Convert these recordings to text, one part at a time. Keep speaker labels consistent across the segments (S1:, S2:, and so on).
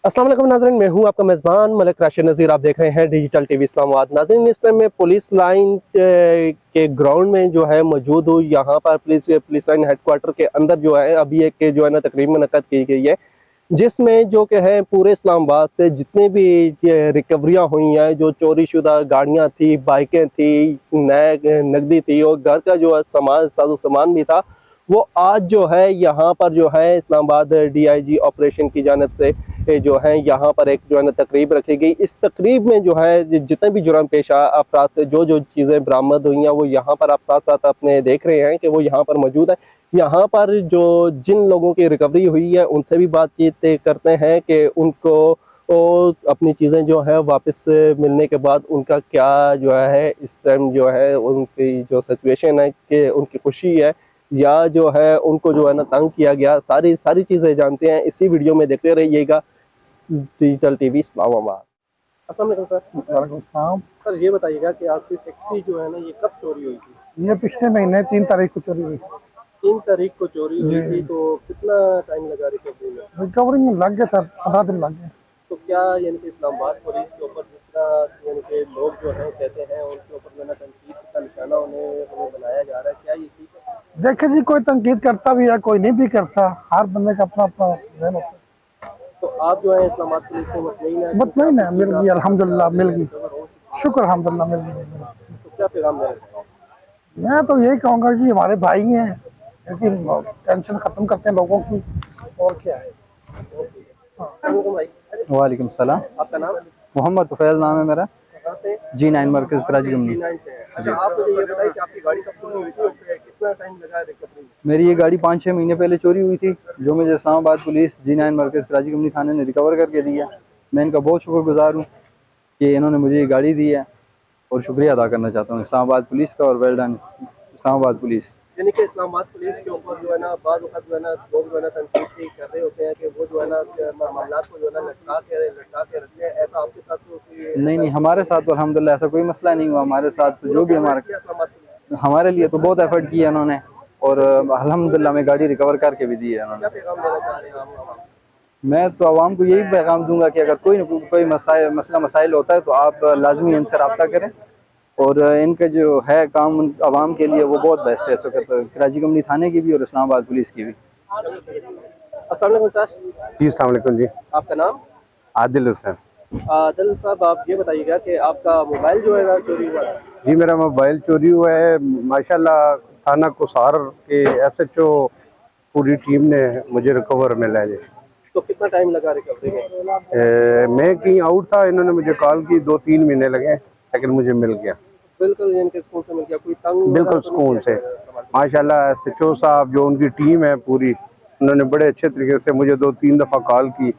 S1: अस्सलाम वालेकुम नाज़रीन, मैं हूं आपका मेज़बान मलिक राशिद नज़ीर। आप देख रहे हैं डिजिटल टीवी इस्लामाबाद। नाज़रीन, इस टाइम मैं पुलिस लाइन के ग्राउंड में जो है मौजूद हूँ। यहाँ पर पुलिस लाइन हेडक्वार्टर के अंदर जो है अभी एक जो है ना तकरीब मुनक्कद की गई है, जिसमें जो कि है पूरे इस्लामाबाद से जितने भी रिकवरियाँ हुई हैं, जो चोरी शुदा गाड़ियाँ थी, बाइकें थी, नकदी थी और घर का जो है सामान साजो सामान भी था, वो आज जो है यहाँ पर जो है इस्लामाबाद डीआईजी ऑपरेशन की जानिब से जो है यहाँ पर एक जो है ना तकरीब रखी गई। इस तकरीब में जो है जितने भी जुर्म पेशा अफराद से जो जो चीज़ें बरामद हुई हैं वो यहाँ पर आप साथ साथ अपने देख रहे हैं कि वो यहाँ पर मौजूद है। यहाँ पर जो जिन लोगों की रिकवरी हुई है उनसे भी बातचीत करते हैं कि उनको अपनी चीज़ें जो है वापस मिलने के बाद उनका क्या जो है इस टाइम जो है उनकी जो सिचुएशन है कि उनकी खुशी है या जो है उनको जो है ना तंग किया गया, सारी सारी चीज़ें जानते हैं। इसी वीडियो में देखते रहिएगा डिजिटल टीवी इस्लामाबाद। अस्सलाम वालेकुम सर।
S2: वालेकुम सलाम।
S1: सर ये बताइएगा कि आपकी टैक्सी जो है ना ये कब चोरी हुई थी?
S2: ये पिछले महीने 3 तारीख को चोरी हुई
S1: 3 तारीख को चोरी हुई
S2: जी।
S1: थी, तो कितना टाइम लगा रिकवरी में?
S2: रिकवरी में लग गया था, 15 दिन लग गए।
S1: तो क्या यानी कि इस्लामाबाद पुलिस के ऊपर जिस तरह यानी कि लोग जो हैं कहते हैं उनके ऊपर जो है ना तनकीद का निशाना उन्हें बनाया जा रहा है, क्या ये ठीक है?
S2: देखे जी, कोई तनकीद करता भी है, कोई नहीं भी करता। हर बंदे का अपना अपना ज़हन होता
S1: तो आप जो है इस्लामाबाद पुलिस से मुतमईन है
S2: है।
S1: कि
S2: मुतमईन है, मिल गई,
S1: आपकी
S2: अल्हम्दुलिल्लाह मिल गई।
S1: रिकवर हो चुकी
S2: शुक्र अल्हम्दुलिल्लाह मिल गई।
S1: है? तो क्या पैगाम देना चाहेंगे?
S2: मैं तो यही कहूँगा कि हमारे भाई हैं, इनकी टेंशन खत्म करते हैं लोगों की, और क्या है।
S1: अस्सलाम वालेकुम भाई।
S3: वालेकुम सलाम।
S1: आपका नाम?
S3: मोहम्मद तुफैल नाम है मेरा।
S1: कहाँ से?
S3: G9 मरकज़ कराची कंपनी।
S1: G9 से है। अच्छा, आप मुझे ये बताइए कि आपकी गाड़ी कब चोरी हुई थी और कितना टाइम लगा रिकवरी में?
S3: मेरी ये गाड़ी 5-6 महीने पहले चोरी हुई थी, जो मुझे इस्लामाबाद पुलिस G9 मरकज़ कराची कंपनी थाने ने रिकवर करके दी है। मैं इनका बहुत शुक्रगुजार हूँ कि इन्होंने मुझे ये गाड़ी दी है और शुक्रिया अदा करना चाहता हूँ इस्लामाबाद पुलिस का। और वेल डन इस्लामाबाद पुलिस।
S1: यानी कि इस्लामाबाद पुलिस के ऊपर जो है ना बाद वक्त जो है ना लोग जो है ना तनकीद कर रहे होते हैं कि वो जो है ना मामला को जो है ना लटका के रखते हैं, ऐसा आपके साथ तो कोई
S3: नहीं
S1: ऐसा
S3: नहीं, हमारे साथ तो अल्हम्दुलिल्लाह ऐसा कोई मसला नहीं हुआ। हमारे साथ तो जो भी
S1: किया इस्लामाबाद पुलिस?
S3: हमारे लिए तो बहुत एफर्ट किया इन्होंने और अल्हम्दुलिल्लाह में गाड़ी रिकवर करके भी दी है इन्होंने।
S1: क्या पैगाम देना चाह रहे हैं आप?
S3: मैं तो आवाम को यही पैगाम दूंगा कि अगर कोई मसला मसाइल होता है तो आप लाजमी इनसे रब्ता करें। और इनका जो है काम आवाम के लिए वो बहुत बेस्ट है इस वक्त, कराची कंपनी थाने की भी और इस्लामाबाद पुलिस की भी।
S1: अस्सलाम वालेकुम सर।
S4: जी अस्सलाम वालेकुम जी।
S1: आपका नाम?
S4: आदिल हुसैन।
S1: आदिल साहब, आप ये बताइएगा कि आपका मोबाइल जो है ना चोरी हुआ था?
S4: जी मेरा मोबाइल चोरी हुआ है। माशाल्लाह थाना कुसार के SHO पूरी टीम ने मुझे रिकवर में लाया।
S1: तो कितना टाइम लगा रिकवरी में?
S4: मैं कहीं आउट था, इन्होंने मुझे कॉल की, 2-3 महीने लगे लेकिन मुझे मिल गया।
S1: बिल्कुल यानी कि सुकून से मिल गया, कोई तंग वगैरह
S4: बिल्कुल
S1: तो नहीं
S4: सुकून से।
S1: किया गया सवाल?
S4: माशाल्लाह SHO साहब जो उनकी टीम है पूरी, उन्होंने बड़े अच्छे तरीके से मुझे 2-3 दफ़ा कॉल की।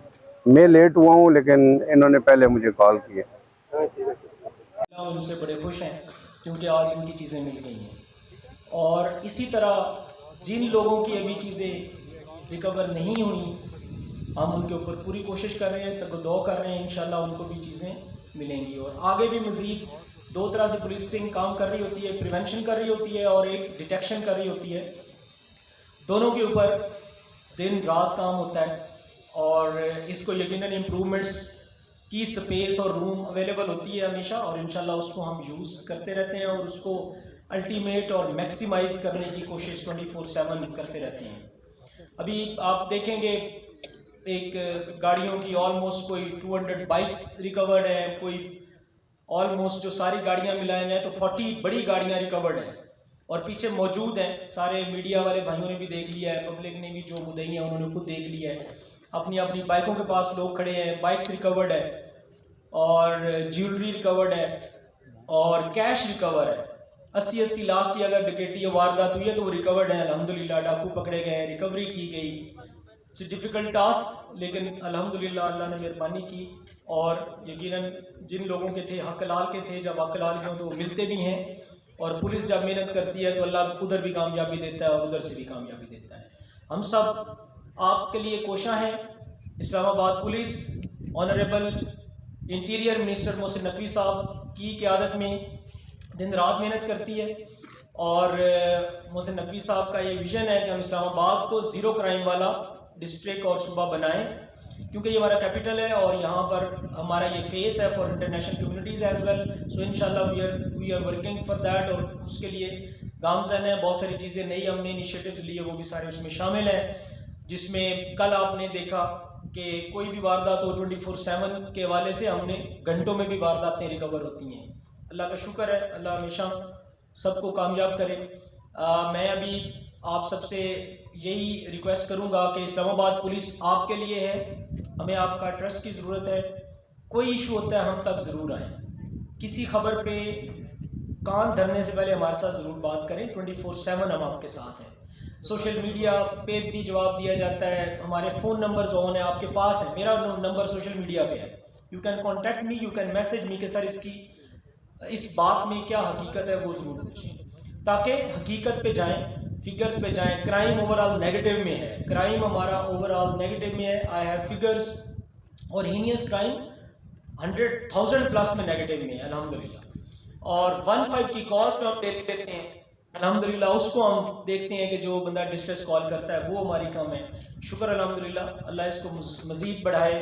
S4: मैं लेट हुआ हूँ लेकिन इन्होंने पहले मुझे कॉल किया।
S1: हाँ, ठीक है।
S5: उनसे बड़े खुश हैं क्योंकि आज उनकी चीज़ें मिल गई हैं। और इसी तरह जिन लोगों की अभी चीज़ें रिकवर नहीं हुई, हम उनके ऊपर पूरी कोशिश कर रहे हैं, तगदो कर रहे हैं, इंशाल्लाह उनको भी चीज़ें मिलेंगी। और आगे भी मज़ीद दो तरह से पुलिसिंग काम कर रही होती है, प्रिवेंशन कर रही होती है और एक डिटेक्शन कर रही होती है। दोनों के ऊपर दिन रात काम होता है और इसको यकीनन इम्प्रूवमेंट्स की स्पेस और रूम अवेलेबल होती है हमेशा, और इंशाल्लाह उसको हम यूज़ करते रहते हैं और उसको अल्टीमेट और मैक्सिमाइज करने की कोशिश 24/7 करते रहते हैं। अभी आप देखेंगे एक गाड़ियों की ऑलमोस्ट कोई 200 बाइक्स रिकवर्ड हैं, कोई ऑलमोस्ट जो सारी गाड़ियां मिलाए हैं तो 40 बड़ी गाड़ियां रिकवर्ड हैं और पीछे मौजूद हैं। सारे मीडिया वाले भाइयों ने भी देख लिया है, पब्लिक ने भी, जो मुद्दई हैं उन्होंने खुद देख लिया है। अपनी अपनी बाइकों के पास लोग खड़े हैं, बाइक्स रिकवर्ड है और ज्वेलरी रिकवर्ड है और कैश रिकवर है। 80-80 लाख की अगर डकैती वारदात हुई है तो वो रिकवर्ड है अल्हम्दुलिल्लाह। डाकू पकड़े गए, रिकवरी की गई। इट्स डिफ़िकल्ट टास्क, लेकिन अल्हम्दुलिल्लाह अल्लाह ने मेहरबानी की और यकीनन जिन लोगों के थे हक लाल के थे, जब हक लाल हों तो वो मिलते भी हैं। और पुलिस जब मेहनत करती है तो अल्लाह उधर भी कामयाबी देता है और उधर से भी कामयाबी देता है। हम सब आपके लिए कोशा हैं। Islamabad police honourable interior minister Mohsin Naqvi साहब की क़यादत में दिन रात मेहनत करती है और मोहसिन नकवी साहब का ये विज़न है कि हम इस्लामाबाद को ज़ीरो क्राइम वाला डिस्ट्रिक्ट और सूबा बनाएं। क्योंकि ये हमारा कैपिटल है और यहाँ पर हमारा ये फेस है for international communities as well. So इंशाल्लाह we are working for that. और उसके लिए गामजन है, बहुत सारी चीज़ें नई हमने इनिशिएटिव्स लिए, वो भी सारे उसमें शामिल हैं, जिसमें कल आपने देखा कि कोई भी वारदात हो 24/7 के हवाले से हमने घंटों में भी वारदातें रिकवर होती हैं। अल्लाह का शुक्र है, अल्लाह हमेशा सबको कामयाब करे। मैं अभी आप सबसे यही रिक्वेस्ट करूंगा कि इस्लामाबाद पुलिस आपके लिए है, हमें आपका ट्रस्ट की ज़रूरत है। कोई इशू होता है हम तक ज़रूर आएँ, किसी खबर पे कान धरने से पहले हमारे साथ ज़रूर बात करें। 24/7 हम आपके साथ हैं। सोशल मीडिया पे भी जवाब दिया जाता है, हमारे फ़ोन नंबर्स ऑन है, आपके पास है, मेरा नंबर सोशल मीडिया पे है, you can contact me, you can message me कि सर इसकी इस बात में क्या हकीकत है वो ज़रूर पूछें, ताकि हकीकत पे जाएं, फिगर्स पे जाएं। क्राइम ओवरऑल नेगेटिव में है, क्राइम हमारा ओवरऑल नेगेटिव में है। आई हैव फिगर्स और हीनियस क्राइम 100,000 प्लस में नेगेटिव में है अल्हम्दुलिल्लाह। और 15 की कॉल पे हम देते हैं अल्हम्दुलिल्लाह, उसको हम देखते हैं कि जो बंदा डिस्ट्रेस कॉल करता है वो हमारी कम है। शुक्र अल्हम्दुलिल्लाह, अल्लाह इसको मज़ीद बढ़ाए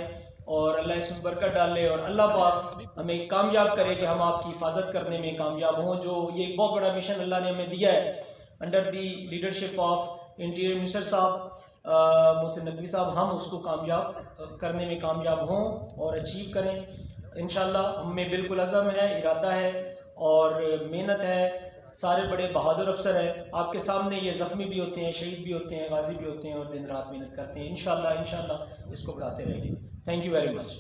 S5: और अल्लाह इसमें बरकत डाले और अल्लाह पाक हमें कामयाब करे कि हम आपकी हिफाजत करने में कामयाब हों। जो ये एक बहुत बड़ा मिशन अल्लाह ने हमें दिया है under the leadership of interior minister साहब मोहसिन नकवी साहब, हम उसको कामयाब करने में कामयाब हों और अचीव करें इंशाल्लाह। हमें बिल्कुल अज़म है, इरादा है और मेहनत है। सारे बड़े बहादुर अफसर हैं, आपके सामने ये ज़ख्मी भी होते हैं, शहीद भी होते हैं, गाजी भी होते हैं और दिन रात मेहनत करते हैं। इंशाल्लाह इसको बढ़ाते रहेंगे। Thank you very much.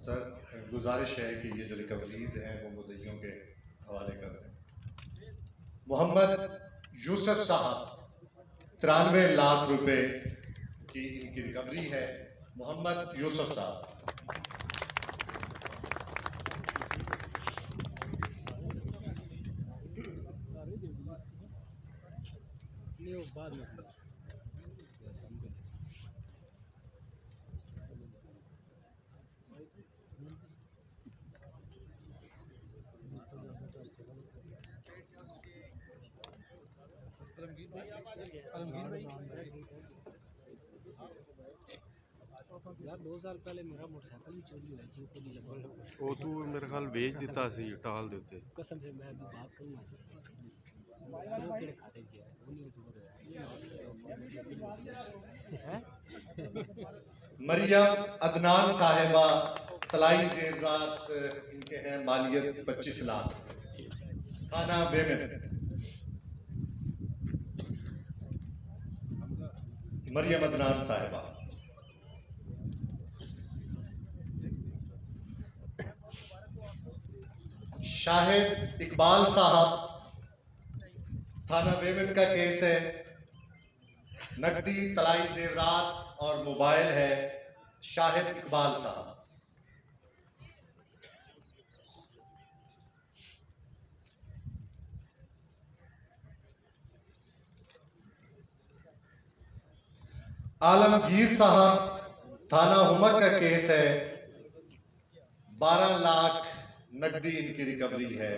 S6: Sir, गुजारिश है कि ये जो रिकवरीज हैं वो मुद्दइयों के हवाले कर दें। मोहम्मद यूसुफ साहब 93 लाख रुपए की इनकी रिकवरी है। मोहम्मद यूसुफ साहब।
S7: यार 2 साल पहले मेरा मोटरसाइकिल भी चोरी हुआ ਸੀ ਕੋਈ ਲੱਗਾ
S8: ਉਹ ਤੂੰ ਮੇਰੇ ਖਿਆਲ ਵੇਚ ਦਿੱਤਾ ਸੀ ਟਾਲ ਦੇ ਉੱਤੇ
S7: कसम से मैं अभी बात करूंगा वो केड़े खाते गया वो नहीं है
S6: मरियम अदनान साहिबा तलाई जेवरात इनके हैं, मालियत 25 लाख। थाना बेमेन। मरियम अदनान साहिबा। शाहिद इकबाल साहब, थाना बेमेन का केस है, नकदी तलाई जेवरात और मोबाइल है। शाहिद इकबाल साहब। आलमगीर साहब, थाना हुमक का केस है, 12 लाख नकदी इनकी रिकवरी है।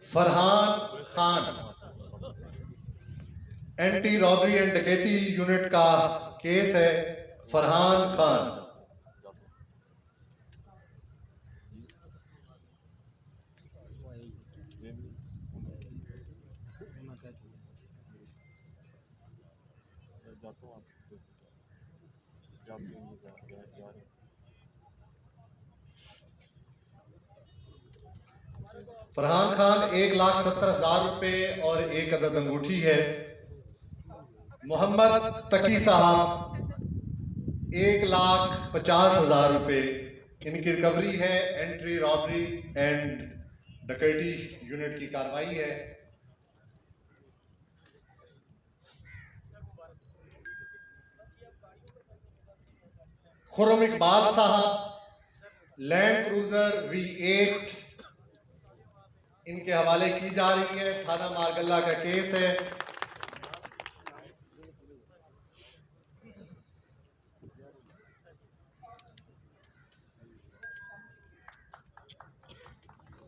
S6: Farhan Khan, anti robbery and डकैती यूनिट का केस है। फरहान खान। फरहान खान 1,70,000 रुपए और 1 अदद अंगूठी है। मोहम्मद तकी साहब 1,50,000 रुपए इनकी रिकवरी है। एंट्री रॉबरी एंड डकैती यूनिट की कार्रवाई है। खुर्रम इकबाल साहब लैंड क्रूजर V8 इनके हवाले की जा रही है। थाना मारगल्ला का केस है।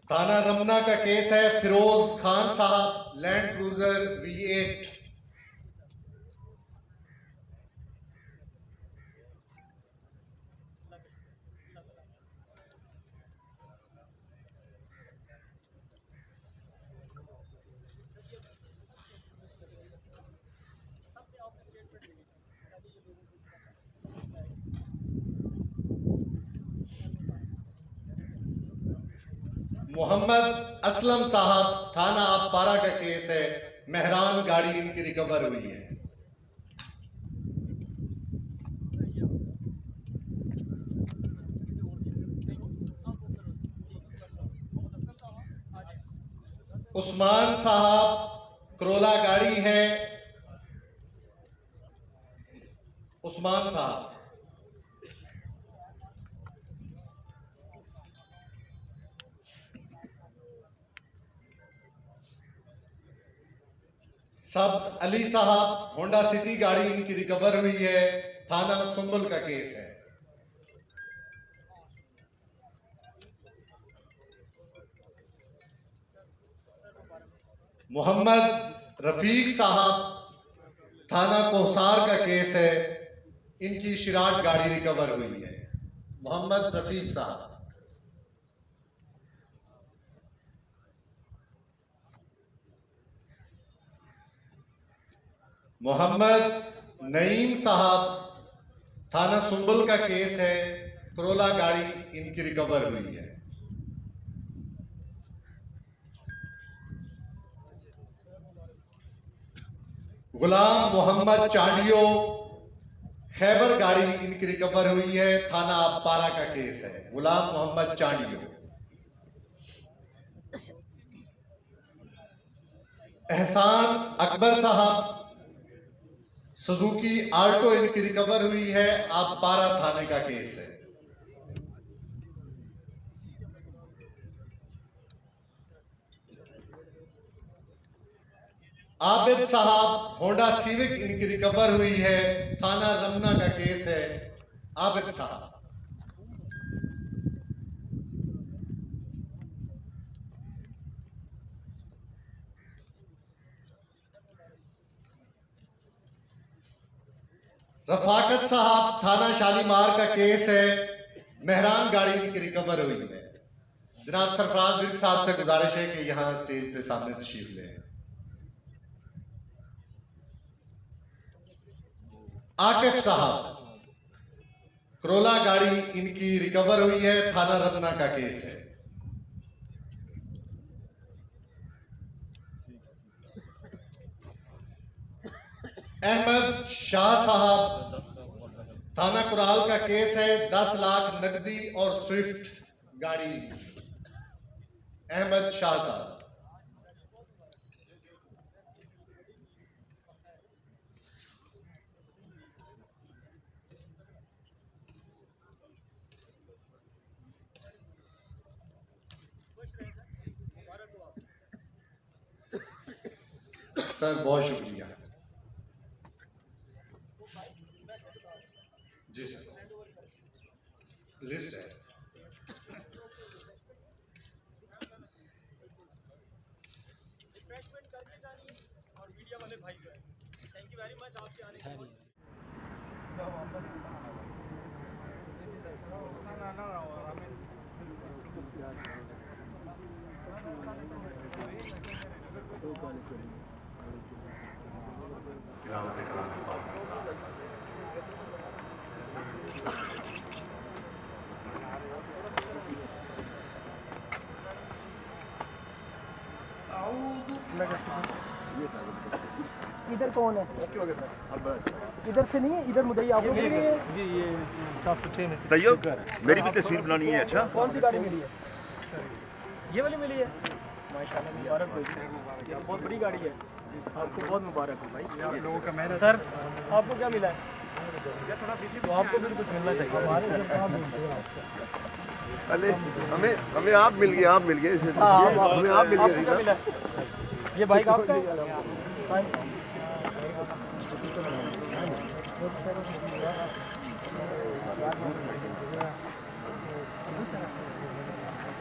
S6: थाना रमना का केस है फिरोज खान साहब, land cruiser V8। Mohammad Aslam साहब, थाना आपपारा का केस है, मेहरान गाड़ी इनकी रिकवर हुई है। उस्मान साहब, करोला गाड़ी है, उस्मान साहब। सब्ज अली साहब, होंडा सिटी गाड़ी इनकी रिकवर हुई है, थाना सुंबल का केस है। मोहम्मद रफीक साहब, थाना कोहसार का केस है, इनकी शिराट गाड़ी रिकवर हुई है। मोहम्मद रफीक साहब। मोहम्मद नईम साहब, थाना सुंबल का केस है, करोला गाड़ी इनकी रिकवर हुई है। गुलाम मोहम्मद चांडियो, खैबर गाड़ी इनकी रिकवर हुई है, थाना आपपारा का केस है। गुलाम मोहम्मद चांडियो। एहसान अकबर साहब, सुजुकी आल्टो इनकी रिकवर हुई है, आपपारा थाने का केस है। आबिद साहब, होंडा सिविक इनकी रिकवर हुई है, थाना रमना का केस है। आबिद साहब। रफाकत साहब, थाना शालीमार का केस है, मेहरान गाड़ी इनकी रिकवर हुई है। जनाब सरफराज बिग साहब से गुजारिश है कि यहां स्टेज पे सामने तशरीफ ले। आकिफ साहब, करोला गाड़ी इनकी रिकवर हुई है, थाना रमना का केस है। अहमद शाह साहब, थाना कुराल का केस है, 10 लाख नकदी और स्विफ्ट गाड़ी। अहमद शाह साहब। सर बहुत शुक्रिया। जी सर, लिस्ट है।
S5: और मीडिया वाले भाई जो है, थैंक यू वेरी मच आपके आने के लिए।
S9: इधर कौन है? इधर से नहीं है, इधर मुदई आपको मिली है जी। ये स्टाफ अच्छे ने
S10: तैयब, मेरी भी तस्वीर बनानी है। अच्छा,
S9: कौन सी गाड़ी मिली है? ये वाली मिली है। माशाल्लाह, मुबारक हो। ये बहुत बड़ी गाड़ी है, आपको बहुत मुबारक हो भाई। आप लोगों का मेहनत। सर आपको क्या मिला है? तो आपको भी कुछ मिलना चाहिए।
S10: अरे हमें आप मिल गए, आप मिल गए, हमें आप मिल गए।
S9: ये बाइक आपका?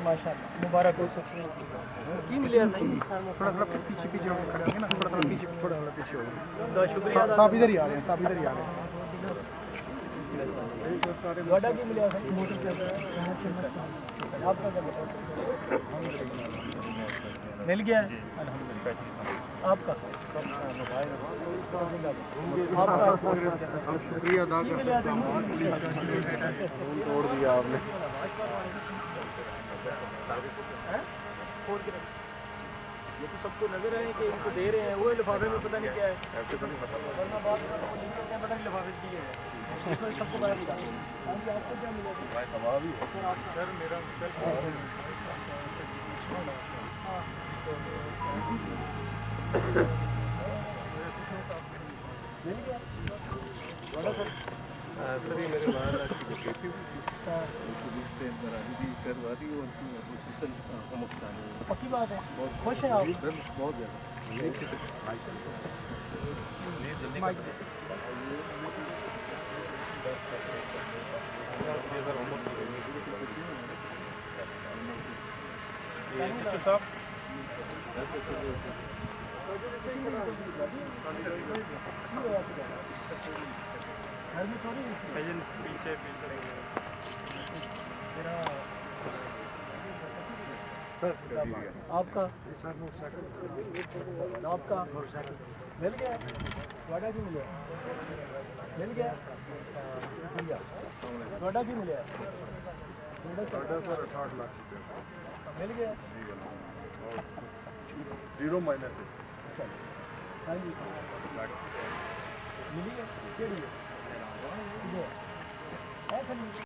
S9: माशाल्लाह मुबारक हो। की मिले सही
S2: थोड़ा थोड़ा पीछे पीछे होकर खड़े होंगे ना, थोड़ा थोड़ा पीछे हो गए।
S9: तो शुक्रिया अदा
S2: साहब इधर ही आ रहे हैं, साहब इधर ही आ रहे हैं।
S9: वड़ा की मिले सही मोटरसाइकिल आपका क्या बताओ? मिल गया है अल्हम्दुलिल्लाह। आपका
S2: हम शुक्रिया अदा करते हैं, तोड़ दिया आपने।
S9: ये तो सबको नजर है कि इनको दे रहे हैं, वो लिफाफे में पता नहीं क्या है, ऐसे तो नहीं पता नहीं लिफाफे की है, इसमें सबको पता नहीं था। आपको क्या मिला? सर मेरा मिल गया बड़ा सर।
S8: सर ये मेरे बाहर की बेटी पुलिस ने बराबरी करवा दी और
S9: पक्की बात है, खुश हैं आप?
S8: सर बहुत ज़्यादा
S9: घर में चोरी पीछे आपका आपका मिल गया वाडा की मिले मिल गया वाडा की मिले
S10: 8.5 लाख
S9: मिल गया
S10: जीरो माइनस
S9: हाँ जी मिली है